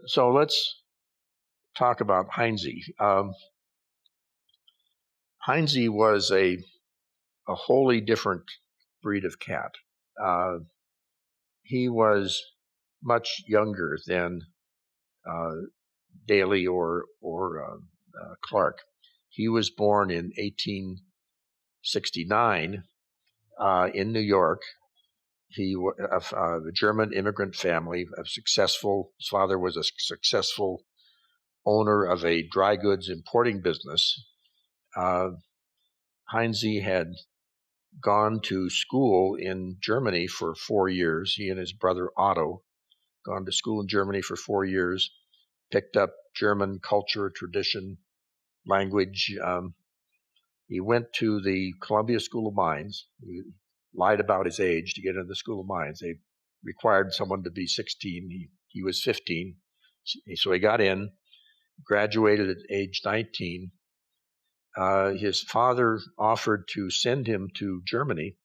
So let's talk about Heinze. Heinze was a wholly different breed of cat. He was much younger than Daly or Clark. He was born in 1869 in New York. He of a German immigrant family, his father was a successful owner of a dry goods importing business. Heinze had gone to school in Germany for 4 years. He and his brother Otto gone to school in Germany for 4 years, picked up German culture, tradition, language. He went to the Columbia School of Mines. He lied about his age to get into the School of Mines. They required someone to be 16. He was 15. So he got in, graduated at age 19. His father offered to send him to Germany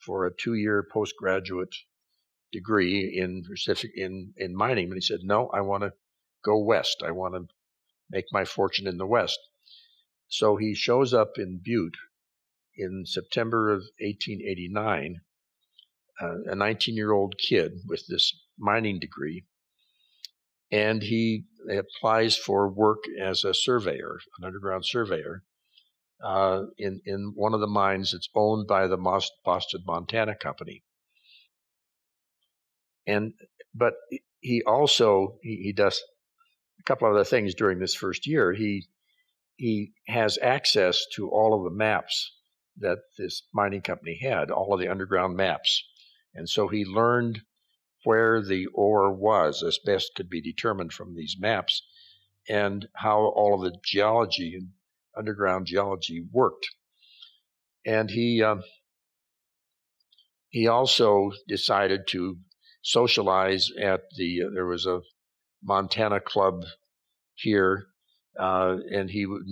for a 2-year postgraduate degree in mining, but he said, "No, I want to go west. I want to make my fortune in the West." So he shows up in Butte in September of 1889, a 19-year-old kid with this mining degree, and he applies for work as a surveyor, an underground surveyor, in one of the mines that's owned by the Boston Montana Company. But he also he does a couple other things during this first year. He has access to all of the maps that this mining company had, all of the underground maps, and so he learned where the ore was as best could be determined from these maps, and how all of the geology and underground geology worked. And he also decided to socialize at there was a Montana club here, and he would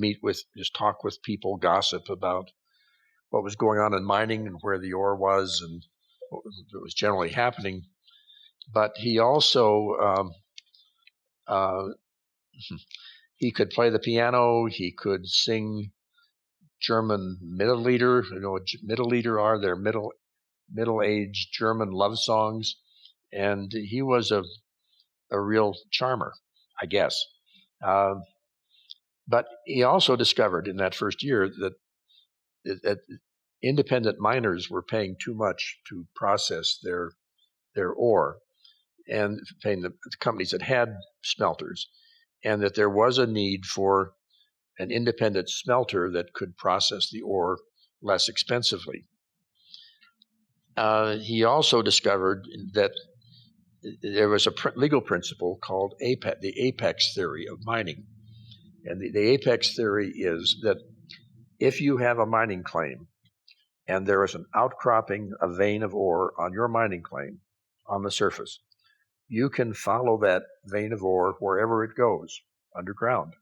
just talk with people, gossip about what was going on in mining and where the ore was and what was generally happening. But he also he could play the piano. He could sing German Mittellieder. You know what Mittellieder are? They're middle-aged German love songs, and he was a real charmer, I guess. But he also discovered in that first year that independent miners were paying too much to process their ore, and paying the companies that had smelters, and that there was a need for an independent smelter that could process the ore less expensively. He also discovered that there was a legal principle called the apex theory of mining. And the apex theory is that if you have a mining claim and there is an outcropping, a vein of ore on your mining claim on the surface, you can follow that vein of ore wherever it goes underground.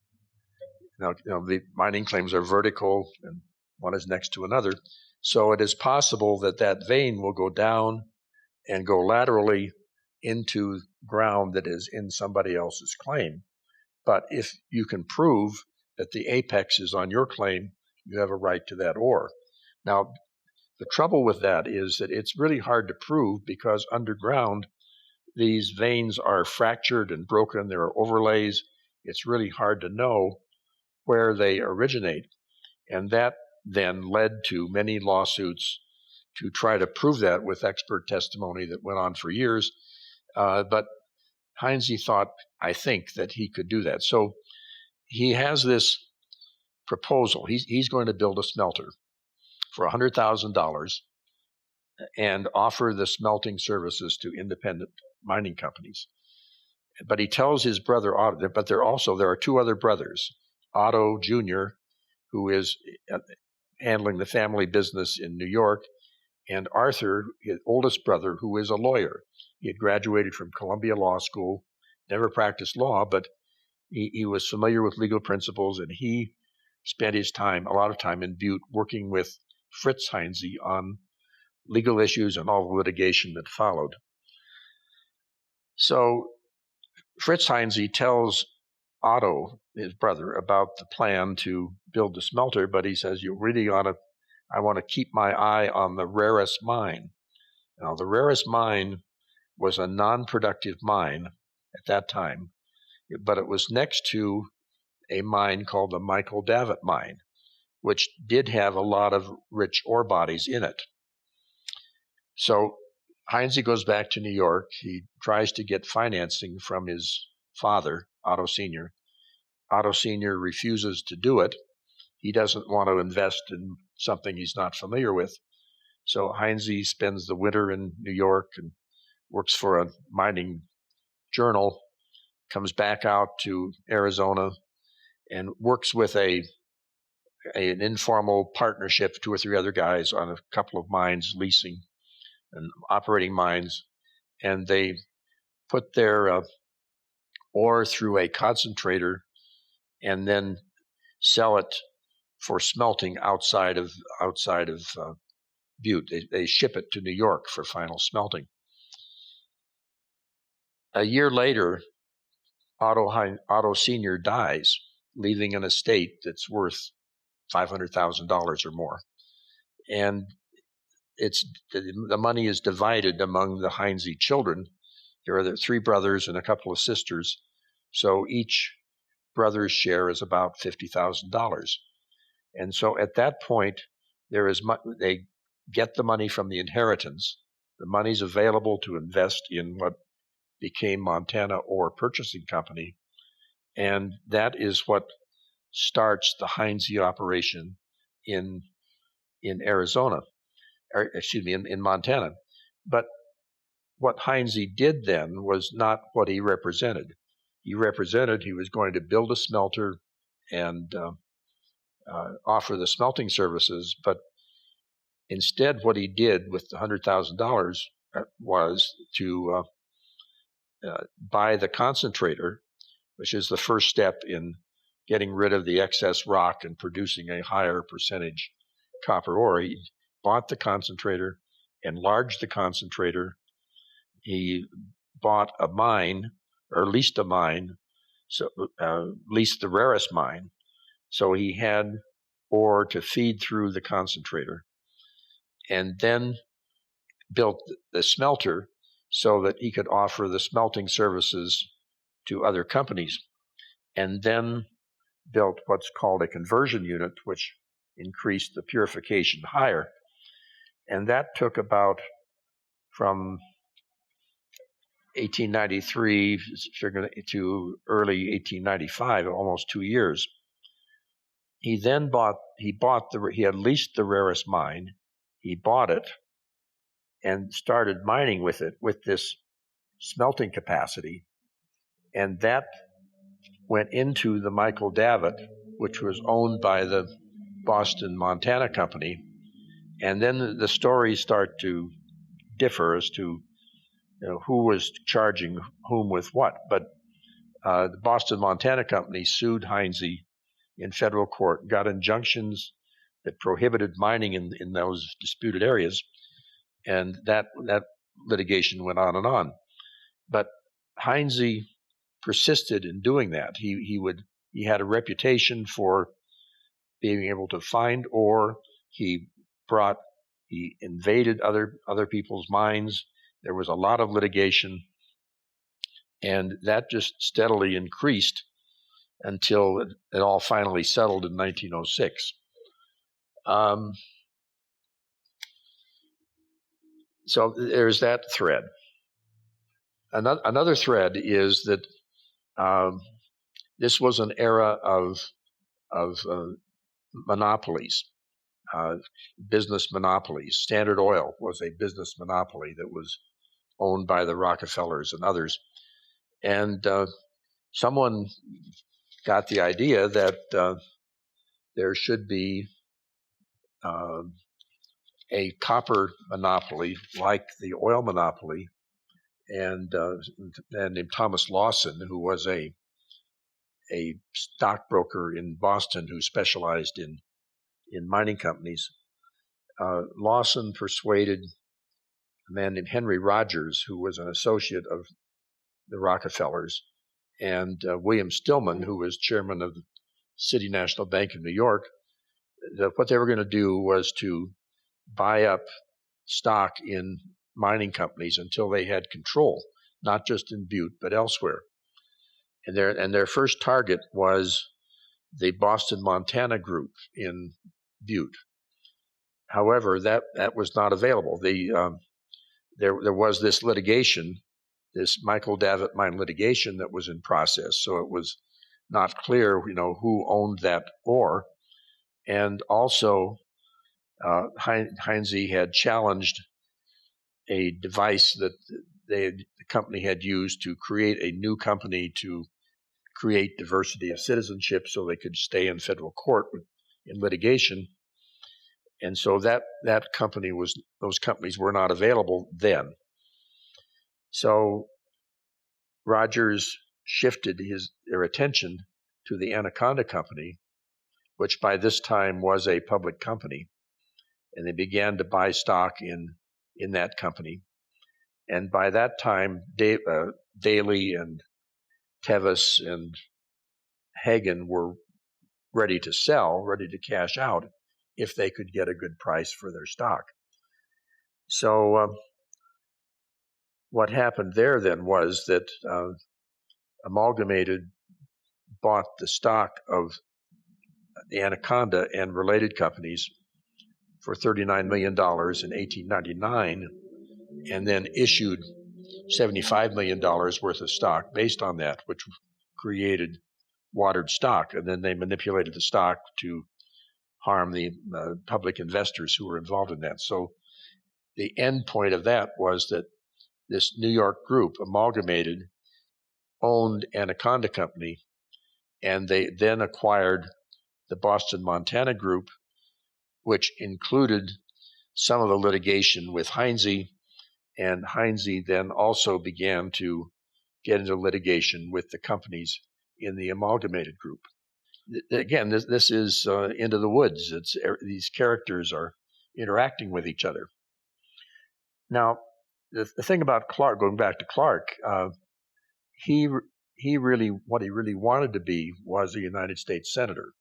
Now, the mining claims are vertical and one is next to another. So it is possible that that vein will go down and go laterally into ground that is in somebody else's claim. But if you can prove that the apex is on your claim, you have a right to that ore. Now, the trouble with that is that it's really hard to prove, because underground, these veins are fractured and broken. There are overlays. It's really hard to know where they originate. And that then led to many lawsuits to try to prove that with expert testimony that went on for years. But Heinze thought, I think, that he could do that. So he has this proposal. He's going to build a smelter for $100,000 and offer the smelting services to independent mining companies. But he tells his brother Otto, but there are two other brothers, Otto Jr., who is handling the family business in New York, and Arthur, his oldest brother, who is a lawyer. He had graduated from Columbia Law School, never practiced law, but he was familiar with legal principles, and he spent a lot of time in Butte working with Fritz Heinze on legal issues and all the litigation that followed. So Fritz Heinze tells Otto, his brother, about the plan to build the smelter, but he says, I want to keep my eye on the rarest mine. Now, the rarest mine was a non-productive mine at that time, but it was next to a mine called the Michael Davitt mine, which did have a lot of rich ore bodies in it. So Heinze goes back to New York. He tries to get financing from his father, Otto Sr. Otto Sr. refuses to do it. He doesn't want to invest in something he's not familiar with. So Heinze spends the winter in New York and works for a mining journal, comes back out to Arizona, and works with an informal partnership, 2 or 3 other guys on a couple of mines, leasing and operating mines, and they put their ore through a concentrator and then sell it for smelting outside of Butte. They ship it to New York for final smelting. A year later, Otto Sr. dies, leaving an estate that's worth $500,000 or more. And the money is divided among the Heinze children. There are 3 brothers and a couple of sisters, so each brother's share is about $50,000. And so at that point, they get the money from the inheritance. The money's available to invest in what became Montana Ore Purchasing Company, and that is what starts the Heinze operation in Arizona, or excuse me, in Montana. But what Heinze did then was not what he represented. He was going to build a smelter and offer the smelting services, but instead what he did with the $100,000 was to buy the concentrator, which is the first step in getting rid of the excess rock and producing a higher percentage copper ore. He bought the concentrator, enlarged the concentrator. He bought a mine, or leased a mine, so leased the rarest mine. So he had ore to feed through the concentrator, and then built the smelter so that he could offer the smelting services to other companies, and then built what's called a conversion unit, which increased the purification higher. And that took about from 1893 to early 1895, almost 2 years. He then he had leased the rarest mine. He bought it and started mining with it, with this smelting capacity. And that went into the Michael Davitt, which was owned by the Boston Montana Company. And then the stories start to differ as to who was charging whom with what. But the Boston Montana Company sued Heinze in federal court, got injunctions that prohibited mining in those disputed areas, and that litigation went on and on. But Heinze persisted in doing that. He had a reputation for being able to find ore. He invaded other people's mines. There was a lot of litigation, and that just steadily increased until it all finally settled in 1906. So there's that thread. Another thread is that this was an era of monopolies, business monopolies. Standard Oil was a business monopoly that was owned by the Rockefellers and others. And someone got the idea that there should be a copper monopoly like the oil monopoly. And a man named Thomas Lawson, who was a stockbroker in Boston who specialized in mining companies, Lawson persuaded a man named Henry Rogers, who was an associate of the Rockefellers, and William Stillman, who was chairman of the City National Bank of New York, what they were going to do was to buy up stock in mining companies until they had control, not just in Butte, but elsewhere. And their first target was the Boston, Montana group in Butte. However, that was not available. There was this litigation, this Michael Davitt mine litigation that was in process, so it was not clear, who owned that ore. And also, Heinze had challenged a device that the company had used to create a new company to create diversity of citizenship so they could stay in federal court in litigation. And so those companies were not available then. So Rogers shifted their attention to the Anaconda Company, which by this time was a public company, and they began to buy stock in that company. And by that time, Daly and Tevis and Hagen were ready to sell, ready to cash out if they could get a good price for their stock. So what happened there then was that Amalgamated bought the stock of the Anaconda and related companies for $39 million in 1899, and then issued $75 million worth of stock based on that, which created watered stock. And then they manipulated the stock to harm the public investors who were involved in that. So the end point of that was that this New York group, Amalgamated, owned Anaconda Company, and they then acquired the Boston, Montana group, which included some of the litigation with Heinze, and Heinze then also began to get into litigation with the companies in the Amalgamated group. Again, this is into the woods. These characters are interacting with each other. Now, the thing about Clark, going back to Clark, what he really wanted to be was a United States senator,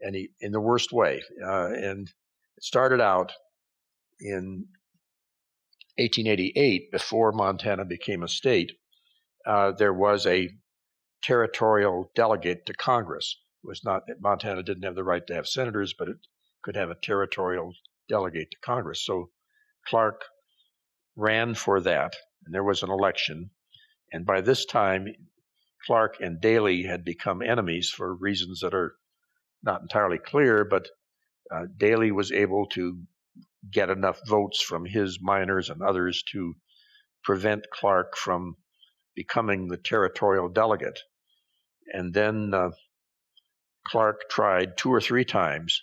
and he in the worst way. And it started out in 1888, before Montana became a state. There was a territorial delegate to Congress. It was not that Montana didn't have the right to have senators, but it could have a territorial delegate to Congress. So Clark ran for that, and there was an election. And by this time, Clark and Daly had become enemies for reasons that are not entirely clear, but Daly was able to get enough votes from his miners and others to prevent Clark from becoming the territorial delegate. And then Clark tried 2 or 3 times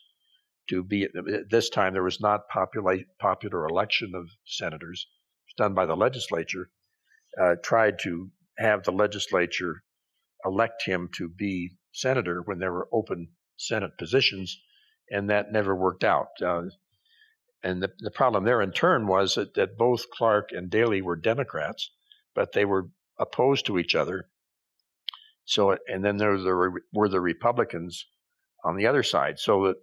to be. This time there was not popular election of senators. It was done by the legislature. Tried to have the legislature elect him to be senator when there were open Senate positions, and that never worked out. And the problem there in turn was that both Clark and Daly were Democrats, but they were opposed to each other. So, and then there were the Republicans on the other side, so that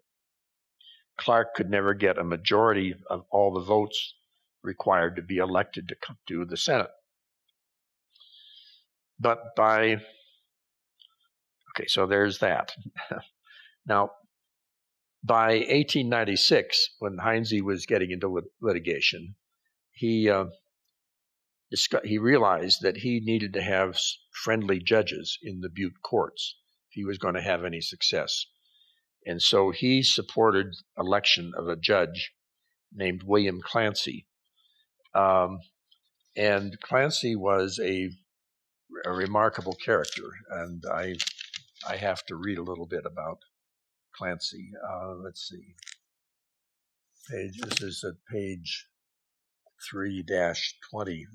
Clark could never get a majority of all the votes required to be elected to come to the Senate. But so there's that. Now, by 1896, when Heinze was getting into litigation, he realized that he needed to have friendly judges in the Butte courts if he was going to have any success. And so he supported election of a judge named William Clancy. And Clancy was a remarkable character, and I have to read a little bit about Clancy. Let's see. This is at page 3-20.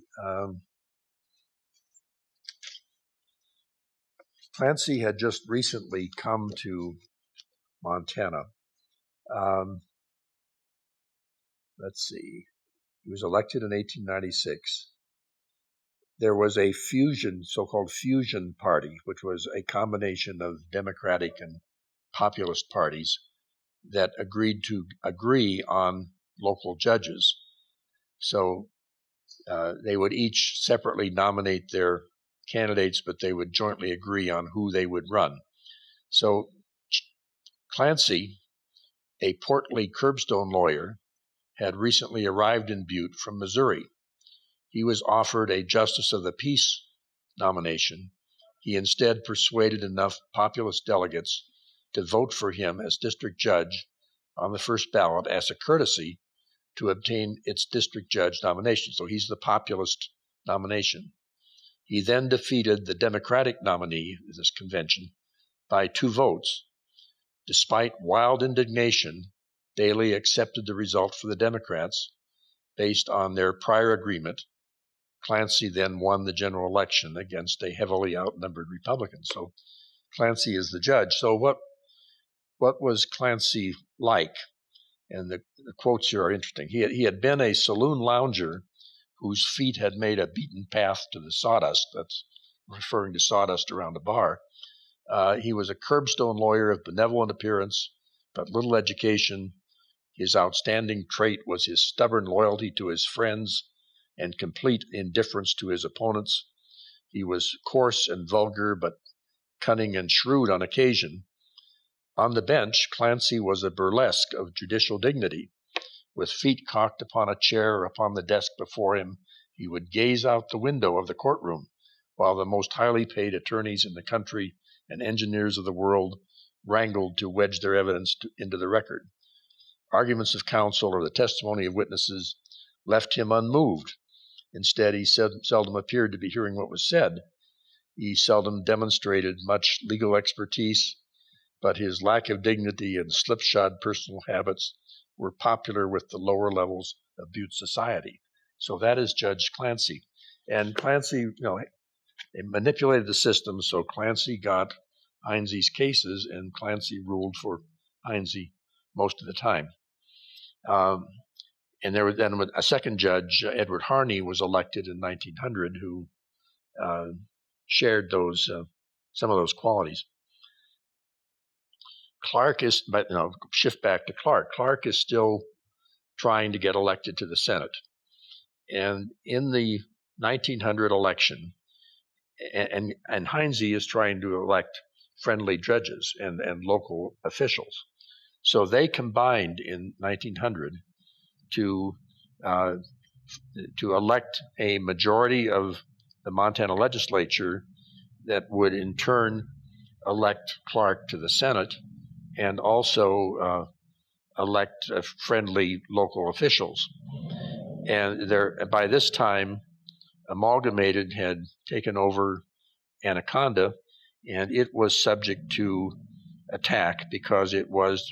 Clancy had just recently come to Montana. Let's see. He was elected in 1896. there was a so-called fusion party, which was a combination of Democratic and populist parties that agreed to agree on local judges. So they would each separately nominate their candidates, but they would jointly agree on who they would run. So Clancy, a portly curbstone lawyer, had recently arrived in Butte from Missouri. He was offered a Justice of the Peace nomination. He instead persuaded enough populist delegates to vote for him as district judge on the first ballot as a courtesy to obtain its district judge nomination. So he's the populist nomination. He then defeated the Democratic nominee in this convention by 2 votes. Despite wild indignation, Daly accepted the result for the Democrats based on their prior agreement. Clancy then won the general election against a heavily outnumbered Republican. So Clancy is the judge. So what was Clancy like? And the quotes here are interesting. He had been a saloon lounger whose feet had made a beaten path to the sawdust. That's referring to sawdust around a bar. He was a curbstone lawyer of benevolent appearance, but little education. His outstanding trait was his stubborn loyalty to his friends and complete indifference to his opponents. He was coarse and vulgar, but cunning and shrewd on occasion. On the bench, Clancy was a burlesque of judicial dignity. With feet cocked upon a chair or upon the desk before him, he would gaze out the window of the courtroom, while the most highly paid attorneys in the country and engineers of the world wrangled to wedge their evidence into the record. Arguments of counsel or the testimony of witnesses left him unmoved. Instead, he seldom appeared to be hearing what was said. He seldom demonstrated much legal expertise, but his lack of dignity and slipshod personal habits were popular with the lower levels of Butte society. So that is Judge Clancy. And Clancy, they manipulated the system, so Clancy got Heinze's cases, and Clancy ruled for Heinze most of the time. And there was then a second judge, Edward Harney, was elected in 1900, who shared some of those qualities. Shift back to Clark. Clark is still trying to get elected to the Senate. And in the 1900 election, and Heinze is trying to elect friendly judges and local officials. So they combined in 1900 to elect a majority of the Montana legislature that would in turn elect Clark to the Senate and also elect friendly local officials. And by this time, Amalgamated had taken over Anaconda, and it was subject to attack because it was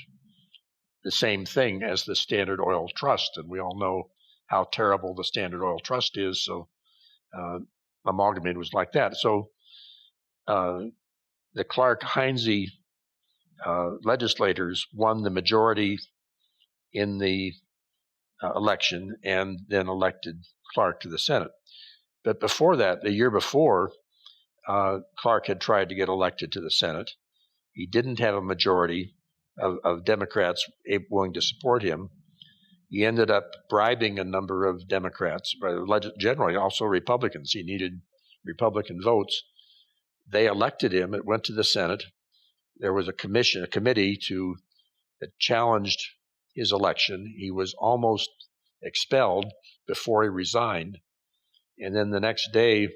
the same thing as the Standard Oil Trust, and we all know how terrible the Standard Oil Trust is, so Amalgamated was like that. So the Clark-Heinze legislators won the majority in the election and then elected Clark to the Senate. But before that, the year before, Clark had tried to get elected to the Senate. He didn't have a majority of Democrats willing to support him. He ended up bribing a number of Democrats, generally also Republicans. He needed Republican votes. They elected him. It went to the Senate. There was a committee that challenged his election. He was almost expelled before he resigned. And then the next day,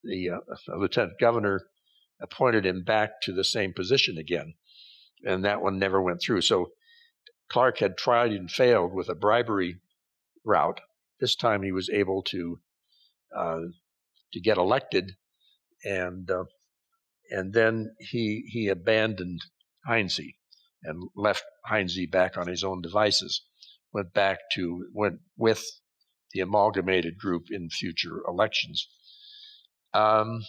the lieutenant governor appointed him back to the same position again. And that one never went through. So Clark had tried and failed with a bribery route. This time he was able to get elected, and then he abandoned Heinze and left Heinze back on his own devices. Went with the Amalgamated group in future elections. But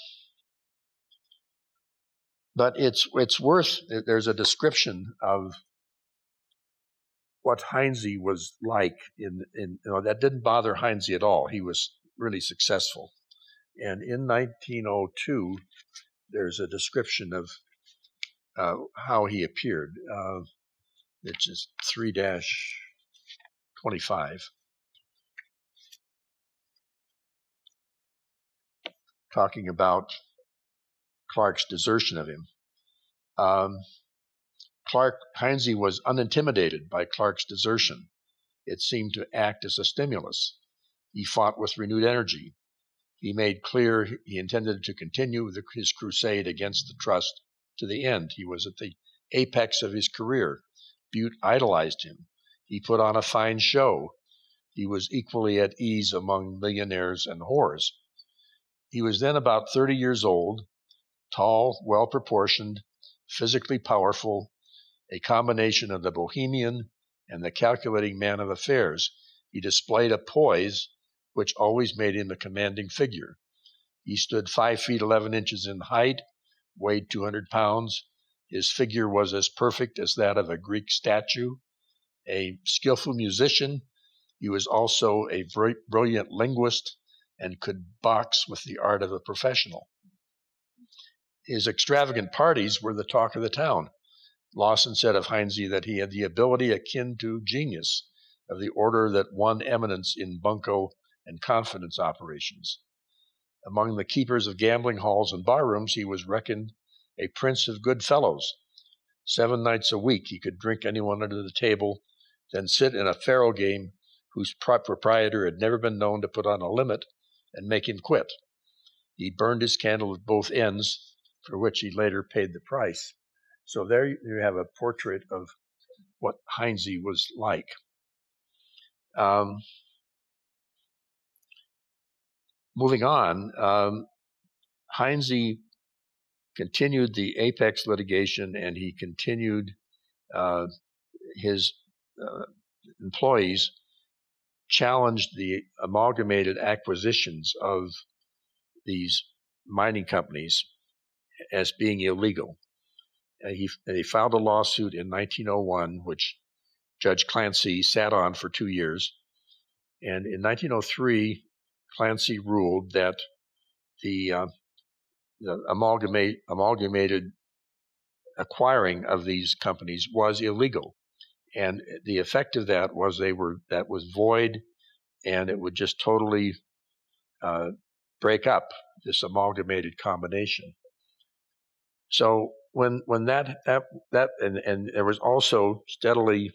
it's worth. There's a description of what Heinze was like that didn't bother Heinze at all. He was really successful. And in 1902, there's a description of how he appeared. It's just 3-25, talking about Clark's desertion of him. Heinze was unintimidated by Clark's desertion. It seemed to act as a stimulus. He fought with renewed energy. He made clear he intended to continue his crusade against the trust to the end. He was at the apex of his career. Butte idolized him. He put on a fine show. He was equally at ease among millionaires and whores. He was then about 30 years old, tall, well-proportioned, physically powerful, a combination of the bohemian and the calculating man of affairs. He displayed a poise which always made him a commanding figure. He stood 5 feet 11 inches in height, weighed 200 pounds. His figure was as perfect as that of a Greek statue. A skillful musician, he was also a brilliant linguist and could box with the art of a professional. His extravagant parties were the talk of the town. Lawson said of Heinze that he had the ability akin to genius, of the order that won eminence in bunco and confidence operations. Among the keepers of gambling halls and barrooms, he was reckoned a prince of good fellows. 7 nights a week he could drink anyone under the table, then sit in a faro game whose proprietor had never been known to put on a limit and make him quit. He burned his candle at both ends, for which he later paid the price. So there you have a portrait of what Heinze was like. Moving on, Heinze continued the Apex litigation, and he continued his employees challenged the amalgamated acquisitions of these mining companies as being illegal. He filed a lawsuit in 1901, which Judge Clancy sat on for 2 years. And in 1903, Clancy ruled that the amalgamated acquiring of these companies was illegal. And the effect of that was that was void, and it would just totally break up this amalgamated combination. So when that and there was also steadily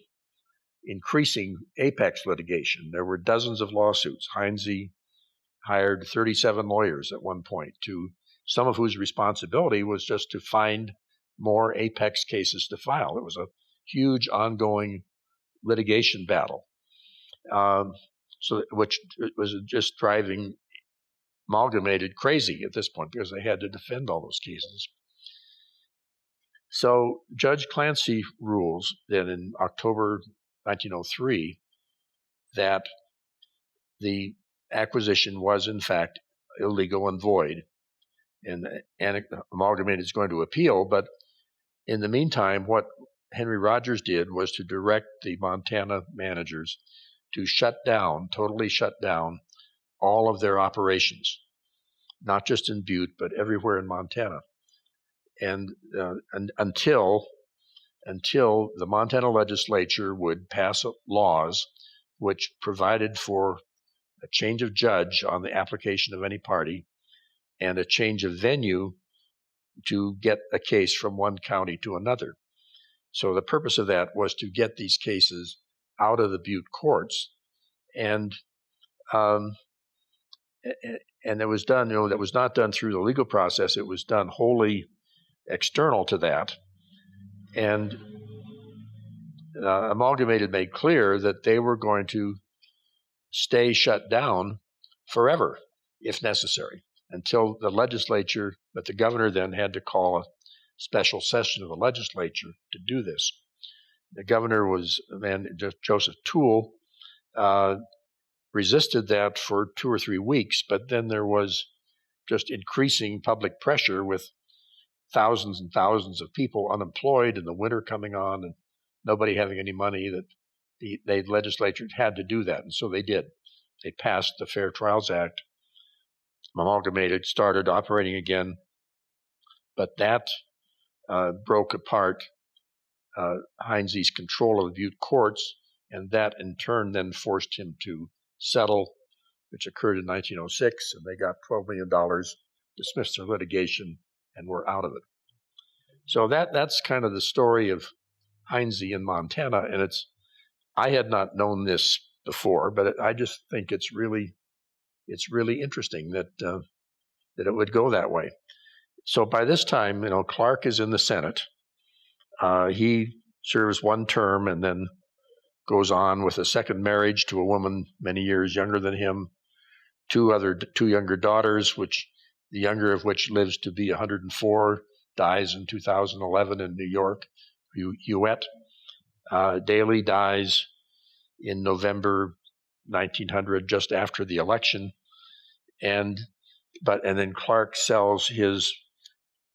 increasing Apex litigation. There were dozens of lawsuits. Heinze hired 37 lawyers at one point, some of whose responsibility was just to find more Apex cases to file. It was a huge ongoing litigation battle, which was just driving Amalgamated crazy at this point because they had to defend all those cases. So Judge Clancy rules then in October 1903 that the acquisition was in fact illegal and void, and Amalgamated is going to appeal. But in the meantime, what Henry Rogers did was to direct the Montana managers to totally shut down all of their operations, not just in Butte, but everywhere in Montana. And until the Montana legislature would pass laws which provided for a change of judge on the application of any party and a change of venue to get a case from one county to another. So the purpose of that was to get these cases out of the Butte courts, and it was done. That was not done through the legal process. It was done wholly external to that, and Amalgamated made clear that they were going to stay shut down forever, if necessary, until the legislature. But the governor then had to call a special session of the legislature to do this. The governor was a man, Joseph Toole, resisted that for 2 or 3 weeks, but then there was just increasing public pressure with thousands and thousands of people unemployed and the winter coming on and nobody having any money, that the legislature had to do that. And so they did. They passed the Fair Trials Act Amalgamated started operating again, but that broke apart Heinze's control of the Butte courts, and that in turn then forced him to settle, which occurred in 1906, and they got $12 million, dismissed their litigation, and were out of it. So that's kind of the story of Heinze in Montana, and I had not known this before, but I just think it's really interesting that it would go that way. So by this time, Clark is in the Senate. He serves one term and then goes on with a second marriage to a woman many years younger than him, two younger daughters, which the younger of which lives to be 104, dies in 2011 in New York, Huette. Daly dies in November 1900, just after the election, and then Clark sells his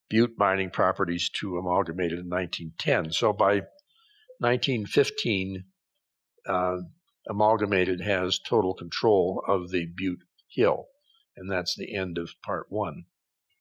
Butte mining properties to Amalgamated in 1910. So by 1915, Amalgamated has total control of the Butte Hill, and that's the end of part one.